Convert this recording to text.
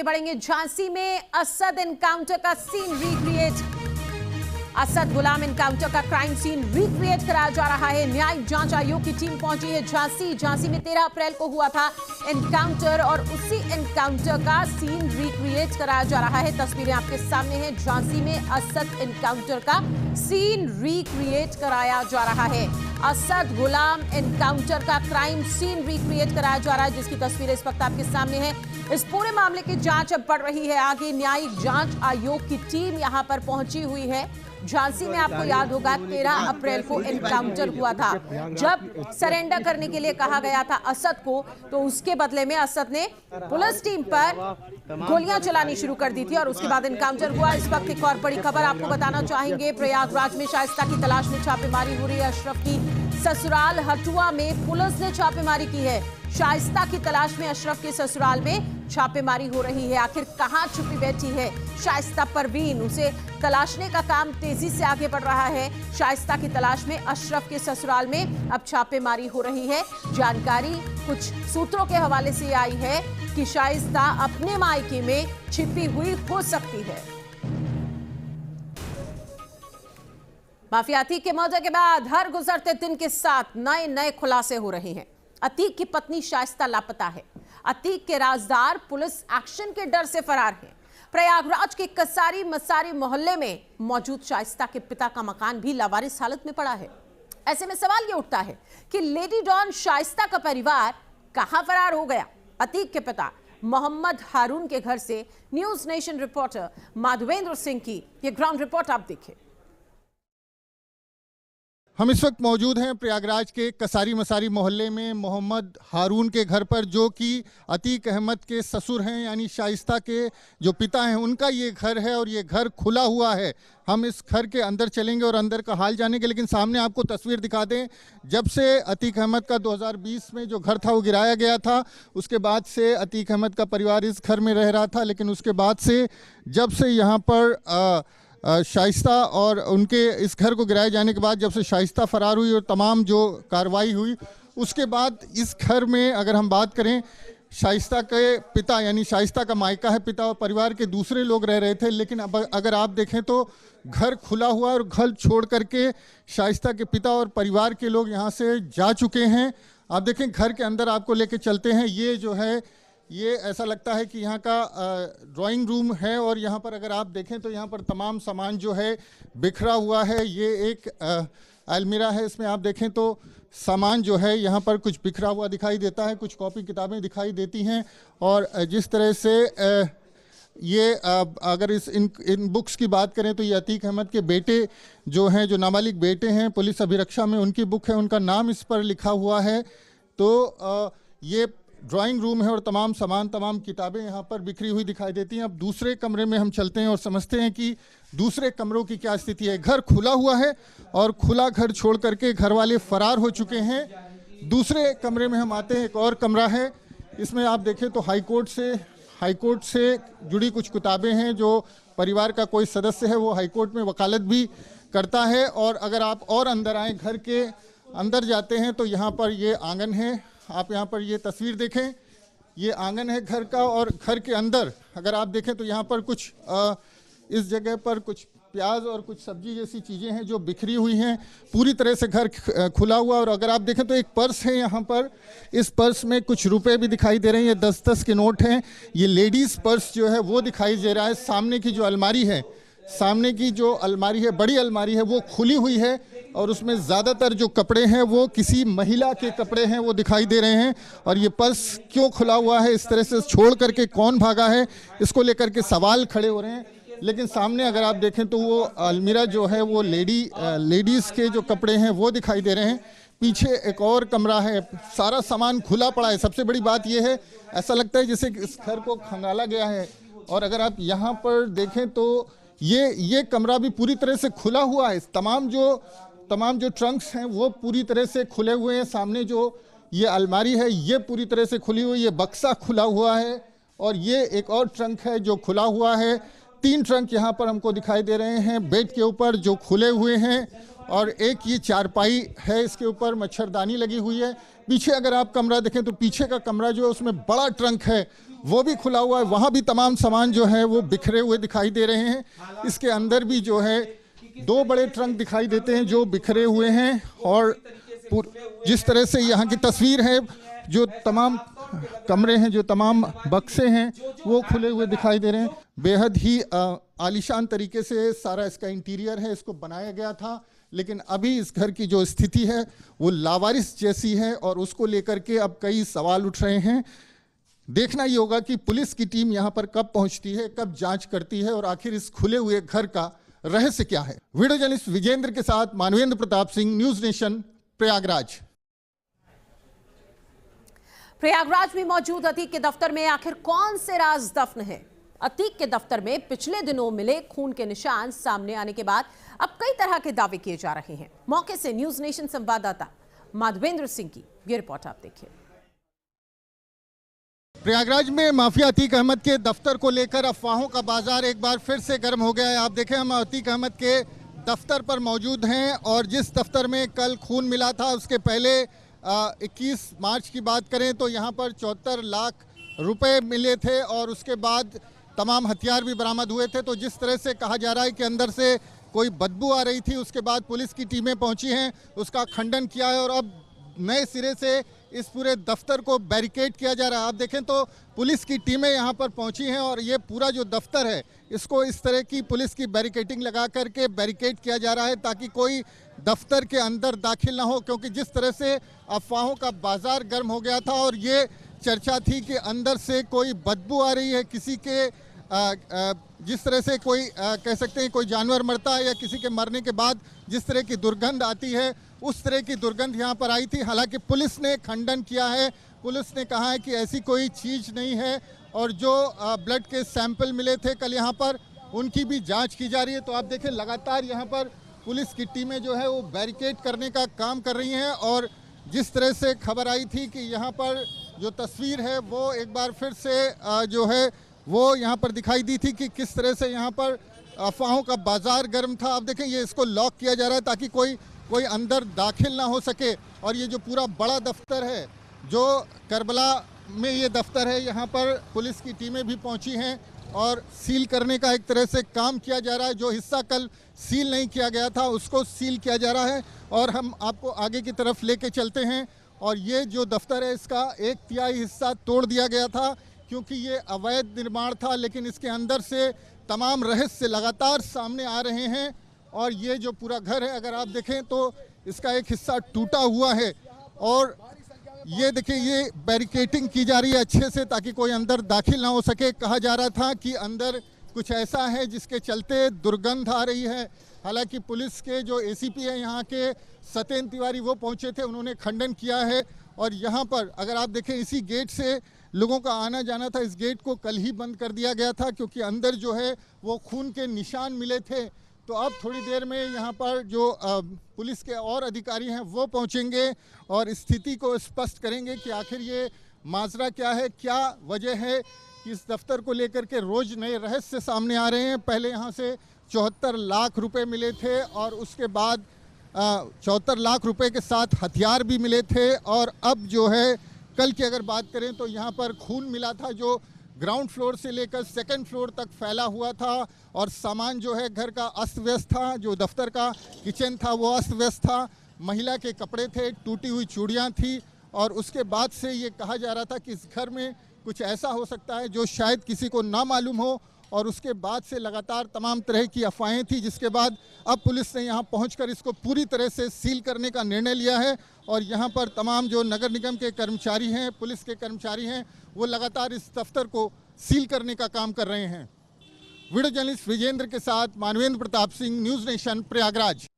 बढ़ेंगे। झांसी में असद एनकाउंटर का सीन रिक्रिएट, असद गुलाम एनकाउंटर का क्राइम सीन रिक्रिएट कराया जा रहा है। न्यायिक जांच आयोग की टीम पहुंची है झांसी में 13 अप्रैल को हुआ था एनकाउंटर और उसी एनकाउंटर का सीन रिक्रिएट कराया जा रहा है। तस्वीरें आपके सामने हैं। झांसी में असद एनकाउंटर का सीन रिक्रिएट कराया जा रहा है। असद गुलाम एनकाउंटर का क्राइम सीन रिक्रिएट कराया जा रहा है, जिसकी तस्वीरें इस वक्त आपके सामने है। इस पूरे मामले की जांच अब बढ़ रही है आगे। न्यायिक जांच आयोग की टीम यहां पर पहुंची हुई है। झांसी में आपको याद होगा 13 अप्रैल को एनकाउंटर हुआ था। जब सरेंडर करने के लिए कहा गया था असद को, तो उसके बदले में असद ने पुलिस टीम पर गोलियां चलानी शुरू कर दी थी और उसके बाद एनकाउंटर हुआ। इस वक्त एक और बड़ी खबर आपको बताना चाहेंगे। प्रयागराज में शाइस्ता की तलाश में छापेमारी हो रही है। अशरफ की ससुराल हटुआ में पुलिस ने छापेमारी की है। शाइस्ता की तलाश में अशरफ के ससुराल में छापेमारी हो रही है। आखिर कहां छुपी बैठी है शाइस्ता परवीन, उसे तलाशने का काम तेजी से आगे बढ़ रहा है। शाइस्ता की तलाश में अशरफ के ससुराल में अब छापेमारी हो रही है। जानकारी कुछ सूत्रों के हवाले से आई है कि शाइस्ता अपने मायके में छिपी हुई हो सकती है। माफिया अतीक के मौत के बाद हर गुजरते दिन के साथ नए खुलासे हो रहे हैं। अतीक की पत्नी शाइस्ता लापता है। अतीक के राजदार पुलिस एक्शन के डर से फरार हैं। प्रयागराज के कसारी मसारी मोहल्ले में मौजूद शाइस्ता के पिता का मकान भी लावारिस हालत में पड़ा है। ऐसे में सवाल यह उठता है कि लेडी डॉन शाइस्ता का परिवार कहां फरार हो गया। अतीक के पिता मोहम्मद हारून के घर से news nation reporter Madhavendra Singh की यह ग्राउंड रिपोर्ट आप देखिए। हम इस वक्त मौजूद हैं प्रयागराज के कसारी मसारी मोहल्ले में मोहम्मद हारून के घर पर, जो कि अतीक अहमद के ससुर हैं, यानी शाइस्ता के जो पिता हैं, उनका ये घर है और ये घर खुला हुआ है। हम इस घर के अंदर चलेंगे और अंदर का हाल जानेंगे, लेकिन सामने आपको तस्वीर दिखा दें। जब से अतीक अहमद का 2020 में जो घर था वो गिराया गया था, उसके बाद से अतीक अहमद का परिवार इस घर में रह रहा था। लेकिन उसके बाद से जब से यहाँ पर शाइस्ता और उनके इस घर को गिराए जाने के बाद, जब से शाइस्ता फरार हुई और तमाम जो कार्रवाई हुई, उसके बाद इस घर में अगर हम बात करें, शाइस्ता के पिता यानी शाइस्ता का मायका है, पिता और परिवार के दूसरे लोग रह रहे थे। लेकिन अब अगर आप देखें तो घर खुला हुआ और घर छोड़ करके शाइस्ता के पिता और परिवार के लोग यहाँ से जा चुके हैं। आप देखें, घर के अंदर आपको लेके चलते हैं। ये जो है, ये ऐसा लगता है कि यहाँ का ड्राइंग रूम है और यहाँ पर अगर आप देखें तो यहाँ पर तमाम सामान जो है बिखरा हुआ है। ये एक अलमीरा है, इसमें आप देखें तो सामान जो है यहाँ पर कुछ बिखरा हुआ दिखाई देता है, कुछ कॉपी किताबें दिखाई देती हैं। और जिस तरह से ये अगर इन बुक्स की बात करें तो ये अतीक अहमद के बेटे जो हैं, जो नाबालिग बेटे हैं, पुलिस अभिरक्षा में उनकी बुक है, उनका नाम इस पर लिखा हुआ है। तो ये ड्राइंग रूम है और तमाम किताबें यहाँ पर बिखरी हुई दिखाई देती हैं। अब दूसरे कमरे में हम चलते हैं और समझते हैं कि दूसरे कमरों की क्या स्थिति है। घर खुला हुआ है और खुला घर छोड़ करके घर वाले फरार हो चुके हैं। दूसरे कमरे में हम आते हैं। एक और कमरा है, इसमें आप देखें तो हाईकोर्ट से जुड़ी कुछ किताबें हैं। जो परिवार का कोई सदस्य है वो हाईकोर्ट में वकालत भी करता है। और अगर आप और अंदर आएँ, घर के अंदर जाते हैं तो यहाँ पर ये आंगन है। आप यहाँ पर ये तस्वीर देखें, ये आंगन है घर का। और घर के अंदर अगर आप देखें तो यहाँ पर कुछ इस जगह पर कुछ प्याज और कुछ सब्जी जैसी चीज़ें हैं जो बिखरी हुई हैं। पूरी तरह से घर खुला हुआ। और अगर आप देखें तो एक पर्स है यहाँ पर, इस पर्स में कुछ रुपए भी दिखाई दे रहे हैं। ये 10-10 के नोट हैं। ये लेडीज़ पर्स जो है वो दिखाई दे रहा है। सामने की जो अलमारी है, बड़ी अलमारी है, वो खुली हुई है और उसमें ज़्यादातर जो कपड़े हैं वो किसी महिला के कपड़े हैं, वो दिखाई दे रहे हैं। और ये पर्स क्यों खुला हुआ है, इस तरह से छोड़ करके कौन भागा है, इसको लेकर के सवाल खड़े हो रहे हैं। लेकिन सामने अगर आप देखें तो वो अलमीरा जो है वो लेडीज़ के जो कपड़े हैं वो दिखाई दे रहे हैं। पीछे एक और कमरा है, सारा सामान खुला पड़ा है। सबसे बड़ी बात यह है, ऐसा लगता है जैसे इस घर को खंगाला गया है। और अगर आप यहाँ पर देखें तो ये कमरा भी पूरी तरह से खुला हुआ है। तमाम जो ट्रंक्स हैं वो पूरी तरह से खुले हुए हैं। सामने जो ये अलमारी है ये पूरी तरह से खुली हुई, ये बक्सा खुला हुआ है। और ये एक और ट्रंक है जो खुला हुआ है। 3 ट्रंक यहाँ पर हमको दिखाई दे रहे हैं बेड के ऊपर जो खुले हुए हैं। और एक ये चारपाई है, इसके ऊपर मच्छरदानी लगी हुई है। पीछे अगर आप कमरा देखें तो पीछे का कमरा जो है उसमें बड़ा ट्रंक है वो भी खुला हुआ है, वहाँ भी तमाम सामान जो है वो बिखरे हुए दिखाई दे रहे हैं। इसके अंदर भी जो है 2 बड़े ट्रंक दिखाई देते हैं जो बिखरे हुए हैं, और जिस तरह से यहाँ की तस्वीर है, जो तमाम कमरे हैं, जो तमाम बक्से हैं, वो खुले हुए दिखाई दे रहे हैं। बेहद ही आलीशान तरीके से सारा इसका इंटीरियर है, इसको बनाया गया था, लेकिन अभी इस घर की जो स्थिति है वो लावारिस जैसी है, और उसको लेकर के अब कई सवाल उठ रहे हैं। देखना ये होगा कि पुलिस की टीम यहाँ पर कब पहुँचती है, कब जांच करती है, और आखिर इस खुले हुए घर का रहस्य क्या है। वीडियो जर्नलिस्ट विजेंद्र के साथ मानवेंद्र प्रताप सिंह, न्यूज नेशन, प्रयागराज। प्रयागराज में मौजूद अतीक के दफ्तर में आखिर कौन से राज दफन है? अतीक के दफ्तर में पिछले दिनों मिले खून के निशान सामने आने के बाद अब कई तरह के दावे किए जा रहे हैं। मौके से न्यूज नेशन संवाददाता माधवेंद्र सिंह की ये रिपोर्ट आप देखिए। प्रयागराज में माफिया अतीक अहमद के दफ्तर को लेकर अफवाहों का बाजार एक बार फिर से गर्म हो गया है। आप देखें, हम अतीक अहमद के दफ्तर पर मौजूद हैं, और जिस दफ्तर में कल खून मिला था उसके पहले 21 मार्च की बात करें तो यहाँ पर 74 लाख रुपए मिले थे, और उसके बाद तमाम हथियार भी बरामद हुए थे। तो जिस तरह से कहा जा रहा है कि अंदर से कोई बदबू आ रही थी, उसके बाद पुलिस की टीमें पहुंची हैं, उसका खंडन किया है, और अब नए सिरे से इस पूरे दफ्तर को बैरिकेड किया जा रहा है। आप देखें तो पुलिस की टीमें यहाँ पर पहुंची हैं, और ये पूरा जो दफ्तर है इसको इस तरह की पुलिस की बैरिकेडिंग लगा करके बैरिकेड किया जा रहा है, ताकि कोई दफ्तर के अंदर दाखिल ना हो, क्योंकि जिस तरह से अफवाहों का बाजार गर्म हो गया था और ये चर्चा थी कि अंदर से कोई बदबू आ रही है, किसी के जिस तरह से कोई कह सकते हैं कोई जानवर मरता है या किसी के मरने के बाद जिस तरह की दुर्गंध आती है, उस तरह की दुर्गंध यहाँ पर आई थी। हालांकि पुलिस ने खंडन किया है, पुलिस ने कहा है कि ऐसी कोई चीज़ नहीं है, और जो ब्लड के सैंपल मिले थे कल यहाँ पर उनकी भी जांच की जा रही है। तो आप देखें लगातार यहाँ पर पुलिस की टीमें जो है वो बैरिकेड करने का काम कर रही हैं, और जिस तरह से खबर आई थी कि यहाँ पर जो तस्वीर है वो एक बार फिर से जो है वो यहाँ पर दिखाई दी थी कि किस तरह से यहाँ पर अफवाहों का बाजार गर्म था। आप देखें, ये इसको लॉक किया जा रहा है ताकि कोई अंदर दाखिल ना हो सके। और ये जो पूरा बड़ा दफ्तर है, जो करबला में ये दफ्तर है, यहाँ पर पुलिस की टीमें भी पहुँची हैं, और सील करने का एक तरह से काम किया जा रहा है। जो हिस्सा कल सील नहीं किया गया था उसको सील किया जा रहा है, और हम आपको आगे की तरफ लेके चलते हैं। और ये जो दफ्तर है इसका 1/3 हिस्सा तोड़ दिया गया था, क्योंकि ये अवैध निर्माण था, लेकिन इसके अंदर से तमाम रहस्य लगातार सामने आ रहे हैं। और ये जो पूरा घर है, अगर आप देखें तो इसका एक हिस्सा टूटा हुआ है, और ये देखिए ये बैरिकेडिंग की जा रही है अच्छे से ताकि कोई अंदर दाखिल ना हो सके। कहा जा रहा था कि अंदर कुछ ऐसा है जिसके चलते दुर्गंध आ रही है। हालांकि पुलिस के जो एसीपी हैं यहाँ के सत्येंद्र तिवारी, वो पहुँचे थे, उन्होंने खंडन किया है। और यहाँ पर अगर आप देखें इसी गेट से लोगों का आना जाना था, इस गेट को कल ही बंद कर दिया गया था, क्योंकि अंदर जो है वो खून के निशान मिले थे। तो अब थोड़ी देर में यहाँ पर जो पुलिस के और अधिकारी हैं वो पहुँचेंगे और स्थिति को स्पष्ट करेंगे कि आखिर ये माजरा क्या है, क्या वजह है कि इस दफ्तर को लेकर के रोज़ नए रहस्य सामने आ रहे हैं। पहले यहाँ से 74 लाख रुपए मिले थे, और उसके बाद 74 लाख रुपए के साथ हथियार भी मिले थे, और अब जो है कल की अगर बात करें तो यहाँ पर खून मिला था जो ग्राउंड फ्लोर से लेकर 2nd फ्लोर तक फैला हुआ था, और सामान जो है घर का अस्त व्यस्त था। जो दफ्तर का किचन था वो अस्त व्यस्त था, महिला के कपड़े थे, टूटी हुई चूड़ियाँ थी, और उसके बाद से ये कहा जा रहा था कि इस घर में कुछ ऐसा हो सकता है जो शायद किसी को ना मालूम हो। और उसके बाद से लगातार तमाम तरह की अफवाहें थी, जिसके बाद अब पुलिस ने यहाँ पहुंचकर इसको पूरी तरह से सील करने का निर्णय लिया है। और यहाँ पर तमाम जो नगर निगम के कर्मचारी हैं, पुलिस के कर्मचारी हैं, वो लगातार इस दफ्तर को सील करने का काम कर रहे हैं। वीडियो जर्नलिस्ट विजेंद्र के साथ मानवेंद्र प्रताप सिंह, न्यूज़ नेशन, प्रयागराज।